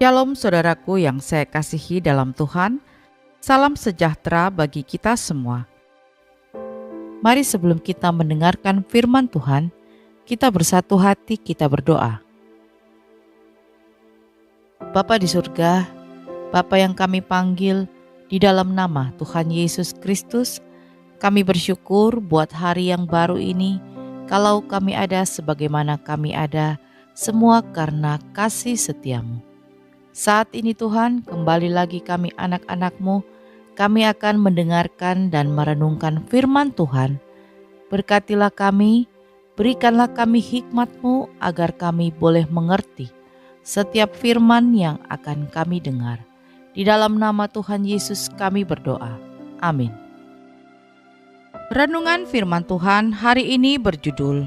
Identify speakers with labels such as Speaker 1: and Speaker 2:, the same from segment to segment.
Speaker 1: Shalom saudaraku yang saya kasihi dalam Tuhan, salam sejahtera bagi kita semua. Mari sebelum kita mendengarkan firman Tuhan, kita bersatu hati, kita berdoa. Bapa di surga, Bapa yang kami panggil di dalam nama Tuhan Yesus Kristus, kami bersyukur buat hari yang baru ini, kalau kami ada sebagaimana kami ada, semua karena kasih setiamu. Saat ini Tuhan, kembali lagi kami anak-anak-Mu, kami akan mendengarkan dan merenungkan firman Tuhan. Berkatilah kami, berikanlah kami hikmat-Mu agar kami boleh mengerti setiap firman yang akan kami dengar. Di dalam nama Tuhan Yesus kami berdoa. Amin. Renungan firman Tuhan hari ini berjudul,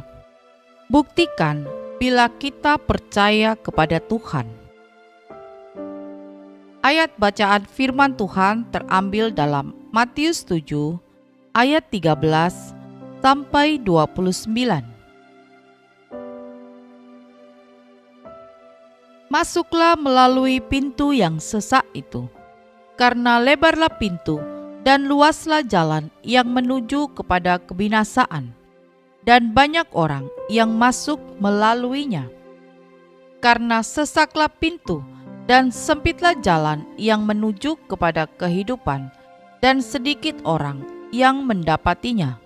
Speaker 1: Buktikan bila kita percaya kepada Tuhan. Ayat bacaan firman Tuhan terambil dalam Matius 7 ayat 13 sampai 29. Masuklah melalui pintu yang sesak itu, karena lebarlah pintu dan luaslah jalan yang menuju kepada kebinasaan, dan banyak orang yang masuk melaluinya. Karena sesaklah pintu dan sempitlah jalan yang menuju kepada kehidupan, dan sedikit orang yang mendapatinya.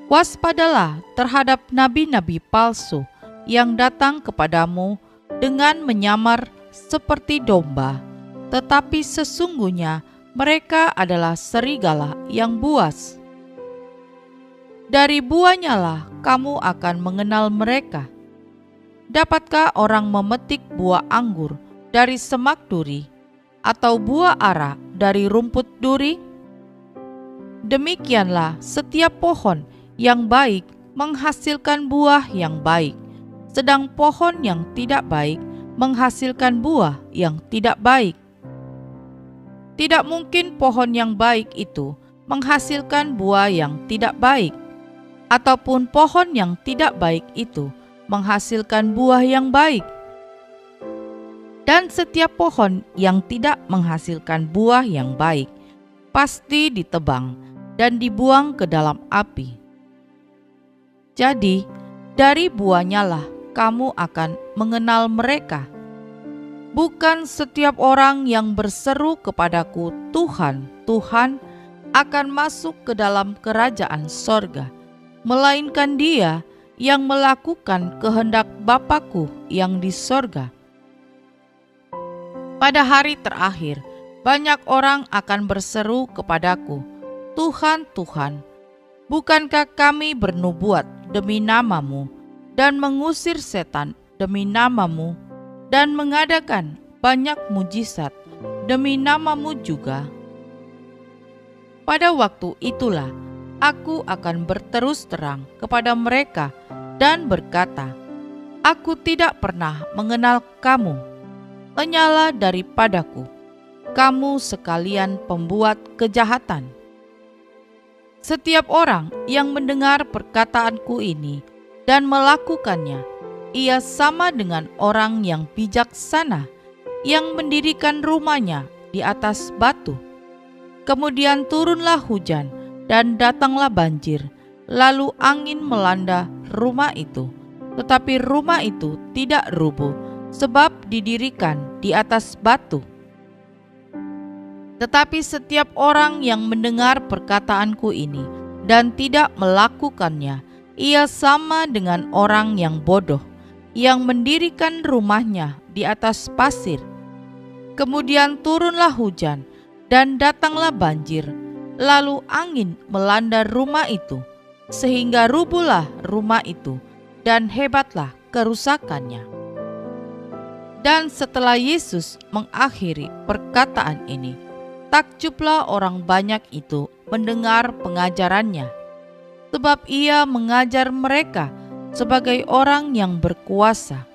Speaker 1: Waspadalah terhadap nabi-nabi palsu yang datang kepadamu dengan menyamar seperti domba, tetapi sesungguhnya mereka adalah serigala yang buas. Dari buahnya lah kamu akan mengenal mereka. Dapatkah orang memetik buah anggur dari semak duri, atau buah ara dari rumput duri? Demikianlah setiap pohon yang baik menghasilkan buah yang baik, sedang pohon yang tidak baik menghasilkan buah yang tidak baik. Tidak mungkin pohon yang baik itu menghasilkan buah yang tidak baik, ataupun pohon yang tidak baik itu menghasilkan buah yang baik. Dan setiap pohon yang tidak menghasilkan buah yang baik pasti ditebang dan dibuang ke dalam api. Jadi, dari buahnya lah kamu akan mengenal mereka. Bukan setiap orang yang berseru kepadaku, Tuhan, Tuhan, akan masuk ke dalam kerajaan sorga, melainkan dia yang melakukan kehendak Bapa-Ku yang di sorga. Pada hari terakhir, banyak orang akan berseru kepadaku, Tuhan, Tuhan, bukankah kami bernubuat demi nama-Mu, dan mengusir setan demi nama-Mu, dan mengadakan banyak mujizat demi nama-Mu juga? Pada waktu itulah, aku akan berterus terang kepada mereka dan berkata, Aku tidak pernah mengenal kamu. Lenyalah daripadaku, kamu sekalian pembuat kejahatan. Setiap orang yang mendengar perkataanku ini dan melakukannya, ia sama dengan orang yang bijaksana yang mendirikan rumahnya di atas batu. Kemudian turunlah hujan dan datanglah banjir, lalu angin melanda rumah itu, tetapi rumah itu tidak rubuh, sebab didirikan di atas batu. Tetapi setiap orang yang mendengar perkataanku ini dan tidak melakukannya, ia sama dengan orang yang bodoh, yang mendirikan rumahnya di atas pasir. Kemudian turunlah hujan dan datanglah banjir, lalu angin melanda rumah itu, sehingga rubuhlah rumah itu, dan hebatlah kerusakannya. Dan setelah Yesus mengakhiri perkataan ini, takjublah orang banyak itu mendengar pengajarannya, sebab ia mengajar mereka sebagai orang yang berkuasa,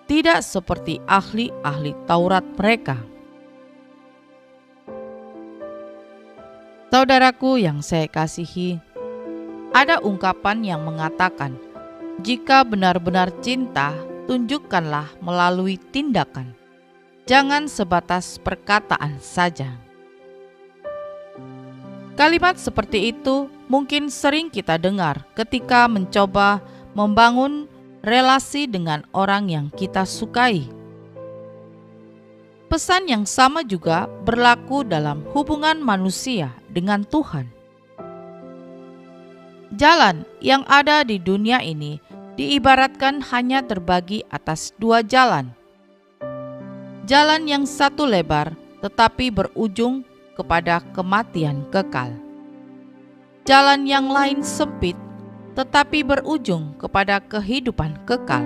Speaker 1: tidak seperti ahli-ahli Taurat mereka. Saudaraku yang saya kasihi, ada ungkapan yang mengatakan, jika benar-benar cinta, tunjukkanlah melalui tindakan. Jangan sebatas perkataan saja. Kalimat seperti itu mungkin sering kita dengar ketika mencoba membangun relasi dengan orang yang kita sukai. Pesan yang sama juga berlaku dalam hubungan manusia dengan Tuhan. Jalan yang ada di dunia ini diibaratkan hanya terbagi atas dua jalan. Jalan yang satu lebar tetapi berujung kepada kematian kekal. Jalan yang lain sempit tetapi berujung kepada kehidupan kekal.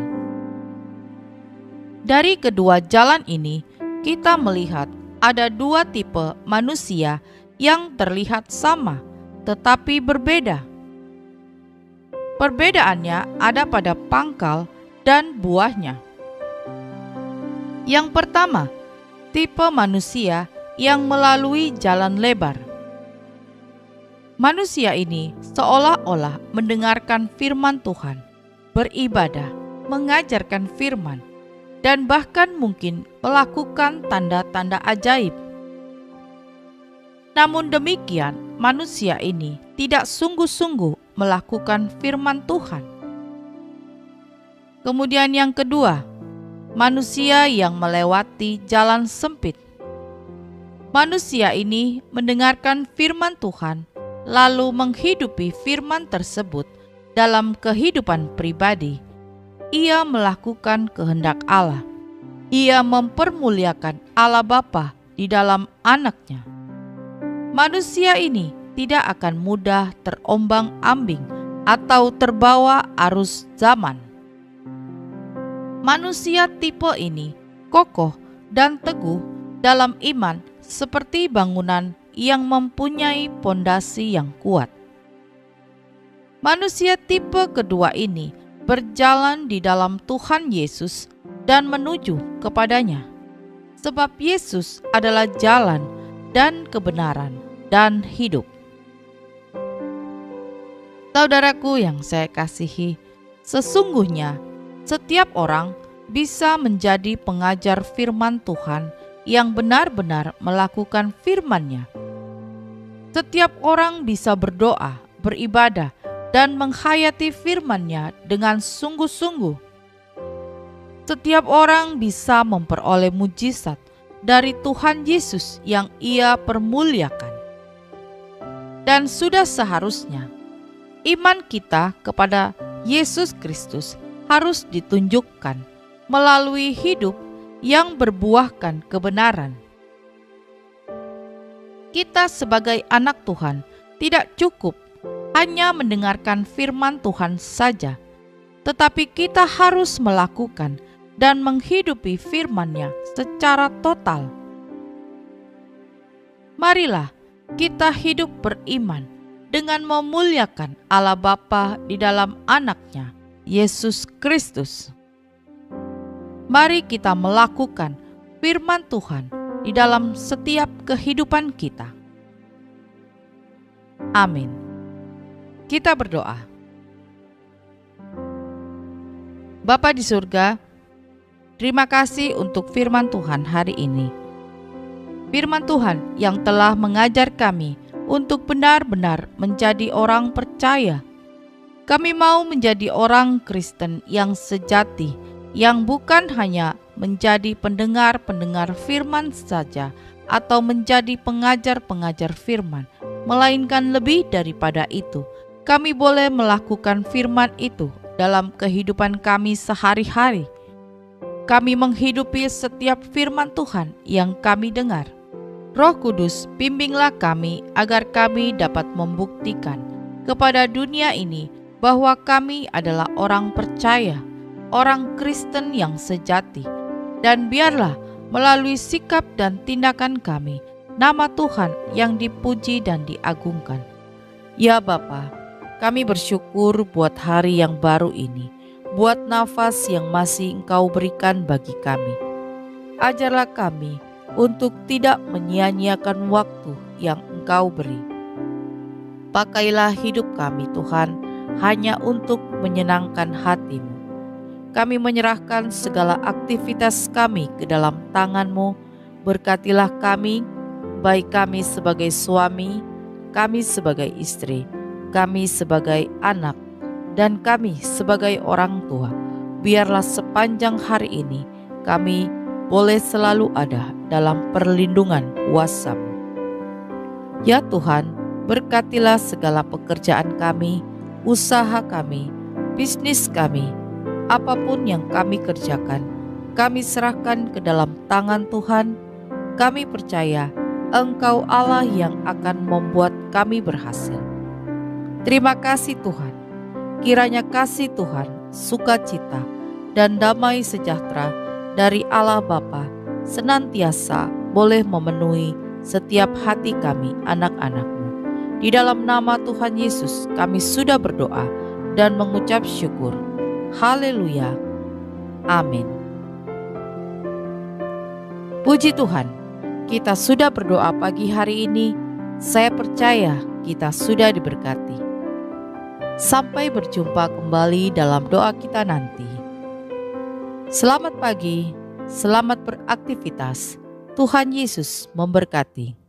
Speaker 1: Dari kedua jalan ini, kita melihat ada dua tipe manusia yang terlihat sama tetapi berbeda. Perbedaannya ada pada pangkal dan buahnya. Yang pertama, tipe manusia yang melalui jalan lebar. Manusia ini seolah-olah mendengarkan firman Tuhan, beribadah, mengajarkan firman, dan bahkan mungkin melakukan tanda-tanda ajaib. Namun demikian, manusia ini tidak sungguh-sungguh melakukan firman Tuhan. Kemudian yang kedua, manusia yang melewati jalan sempit. Manusia ini mendengarkan firman Tuhan, lalu menghidupi firman tersebut dalam kehidupan pribadi. Ia melakukan kehendak Allah. Ia mempermuliakan Allah Bapa di dalam anaknya. Manusia ini tidak akan mudah terombang-ambing atau terbawa arus zaman. Manusia tipe ini kokoh dan teguh dalam iman seperti bangunan yang mempunyai pondasi yang kuat. Manusia tipe kedua ini berjalan di dalam Tuhan Yesus dan menuju kepadanya, sebab Yesus adalah jalan dan kebenaran dan hidup. Saudaraku yang saya kasihi, sesungguhnya setiap orang bisa menjadi pengajar firman Tuhan yang benar-benar melakukan firman-Nya. Setiap orang bisa berdoa, beribadah, dan menghayati firman-Nya dengan sungguh-sungguh. Setiap orang bisa memperoleh mujizat dari Tuhan Yesus yang Ia permuliakan. Dan sudah seharusnya iman kita kepada Yesus Kristus harus ditunjukkan melalui hidup yang berbuahkan kebenaran. Kita sebagai anak Tuhan tidak cukup hanya mendengarkan firman Tuhan saja, tetapi kita harus melakukan dan menghidupi firman-Nya secara total. Marilah kita hidup beriman dengan memuliakan Allah Bapa di dalam anaknya, Yesus Kristus. Mari kita melakukan firman Tuhan di dalam setiap kehidupan kita. Amin. Kita berdoa. Bapa di surga, terima kasih untuk firman Tuhan hari ini. Firman Tuhan yang telah mengajar kami untuk benar-benar menjadi orang percaya. Kami mau menjadi orang Kristen yang sejati, yang bukan hanya menjadi pendengar-pendengar firman saja atau menjadi pengajar-pengajar firman, melainkan lebih daripada itu. Kami boleh melakukan firman itu dalam kehidupan kami sehari-hari. Kami menghidupi setiap firman Tuhan yang kami dengar. Roh Kudus, bimbinglah kami agar kami dapat membuktikan kepada dunia ini bahwa kami adalah orang percaya, orang Kristen yang sejati, dan biarlah melalui sikap dan tindakan kami, nama Tuhan yang dipuji dan diagungkan. Ya Bapa, kami bersyukur buat hari yang baru ini, buat nafas yang masih Engkau berikan bagi kami. Ajarlah kami untuk tidak menyia-nyiakan waktu yang Engkau beri. Pakailah hidup kami Tuhan, hanya untuk menyenangkan hati-Mu. Kami menyerahkan segala aktivitas kami ke dalam tangan-Mu. Berkatilah kami, baik kami sebagai suami, kami sebagai istri, kami sebagai anak, dan kami sebagai orang tua. Biarlah sepanjang hari ini kami boleh selalu ada dalam perlindungan kuasa-Mu. Ya Tuhan, berkatilah segala pekerjaan kami, usaha kami, bisnis kami, apapun yang kami kerjakan, kami serahkan ke dalam tangan Tuhan. Kami percaya Engkau Allah yang akan membuat kami berhasil. Terima kasih Tuhan. Kiranya kasih Tuhan, sukacita, dan damai sejahtera dari Allah Bapa senantiasa boleh memenuhi setiap hati kami anak-anak-Mu. Di dalam nama Tuhan Yesus kami sudah berdoa dan mengucap syukur. Haleluya. Amin. Puji Tuhan, kita sudah berdoa pagi hari ini. Saya percaya kita sudah diberkati. Sampai berjumpa kembali dalam doa kita nanti. Selamat pagi, selamat beraktivitas. Tuhan Yesus memberkati.